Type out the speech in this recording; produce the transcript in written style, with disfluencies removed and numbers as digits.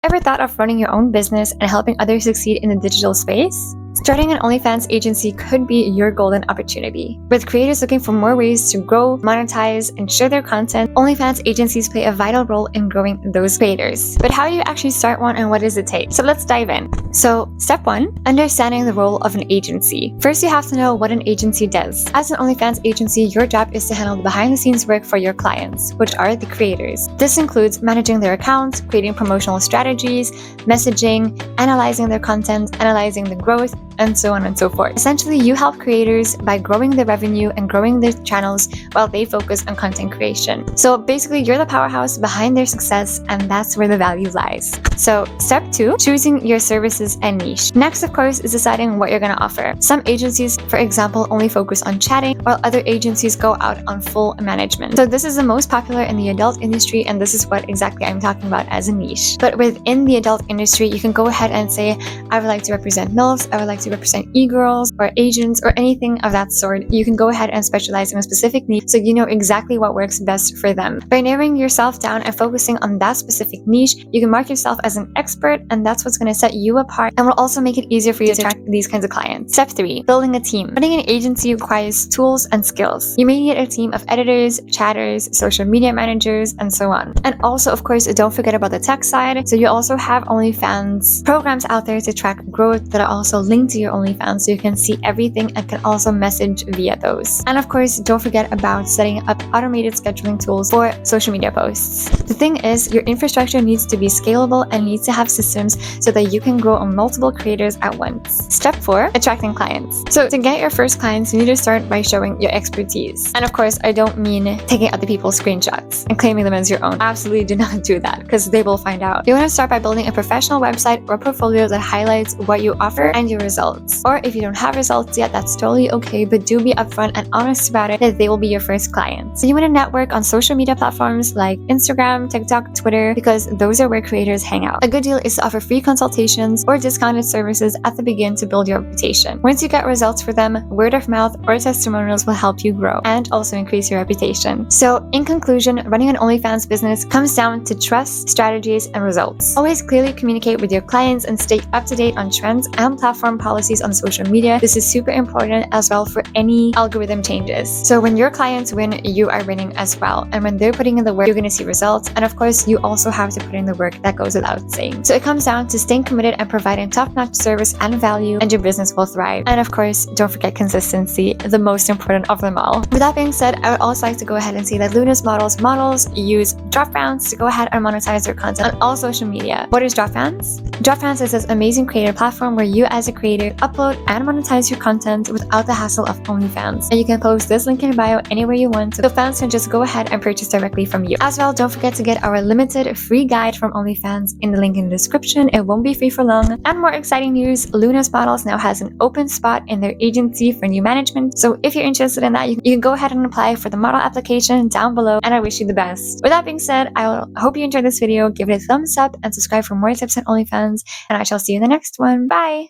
Ever thought of running your own business and helping others succeed in the digital space? Starting an OnlyFans agency could be your golden opportunity. With creators looking for more ways to grow, monetize, and share their content, OnlyFans agencies play a vital role in growing those creators. But how do you actually start one and what does it take? So let's dive in. So step 1, understanding the role of an agency. First, you have to know what an agency does. As an OnlyFans agency, your job is to handle the behind-the-scenes work for your clients, which are the creators. This includes managing their accounts, creating promotional strategies, messaging, analyzing their content, analyzing the growth, and so on and so forth. Essentially, you help creators by growing their revenue and growing their channels while they focus on content creation. So basically, you're the powerhouse behind their success, and that's where the value lies. So step 2, choosing your services and niche. Next, of course, is deciding what you're going to offer. Some agencies, for example, only focus on chatting, while other agencies go out on full management. So this is the most popular in the adult industry, and this is what exactly I'm talking about as a niche. But within the adult industry, you can go ahead and say, I would like to represent MILFs, I would like to represent e-girls or agents or anything of that sort. You can go ahead and specialize in a specific niche so you know exactly what works best for them. By narrowing yourself down and focusing on that specific niche, you can mark yourself as an expert, and that's what's going to set you apart and will also make it easier for you to attract these kinds of clients. Step 3, building a team. Running an agency requires tools and skills. You may need a team of editors, chatters, social media managers, and so on. And also, of course, don't forget about the tech side. So you also have OnlyFans programs out there to track growth that are also linked to your OnlyFans, so you can see everything and can also message via those. And of course, don't forget about setting up automated scheduling tools for social media posts. The thing is, your infrastructure needs to be scalable and needs to have systems so that you can grow on multiple creators at once. Step 4, attracting clients. So to get your first clients, you need to start by showing your expertise. And of course, I don't mean taking other people's screenshots and claiming them as your own. Absolutely do not do that, because they will find out. You want to start by building a professional website or portfolio that highlights what you offer and your results. Or if you don't have results yet, that's totally okay, but do be upfront and honest about it that they will be your first clients. So you want to network on social media platforms like Instagram, TikTok, Twitter, because those are where creators hang out. A good deal is to offer free consultations or discounted services at the beginning to build your reputation. Once you get results for them, word of mouth or testimonials will help you grow and also increase your reputation. So in conclusion, running an OnlyFans business comes down to trust, strategies, and results. Always clearly communicate with your clients and stay up to date on trends and platform policies on social media. This is super important as well for any algorithm changes. So when your clients win, you are winning as well. And when they're putting in the work, you're going to see results. And of course, you also have to put in the work. That goes without saying. So it comes down to staying committed and providing top-notch service and value, and your business will thrive. And of course, don't forget consistency, the most important of them all. With that being said, I would also like to go ahead and say that Luna's models use Dropbounds to go ahead and monetize their content on all social media. What is Dropbounds? Dropbounds is this amazing creator platform where you as a creator upload and monetize your content without the hassle of OnlyFans. And you can post this link in bio anywhere you want, so fans can just go ahead and purchase directly from you. As well, don't forget to get our limited free guide from OnlyFans in the link in the description. It won't be free for long. And more exciting news, Luna's Models now has an open spot in their agency for new management. So if you're interested in that, you can go ahead and apply for the model application down below, and I wish you the best. With that being said, I hope you enjoyed this video. Give it a thumbs up and subscribe for more tips on OnlyFans, and I shall see you in the next one. Bye!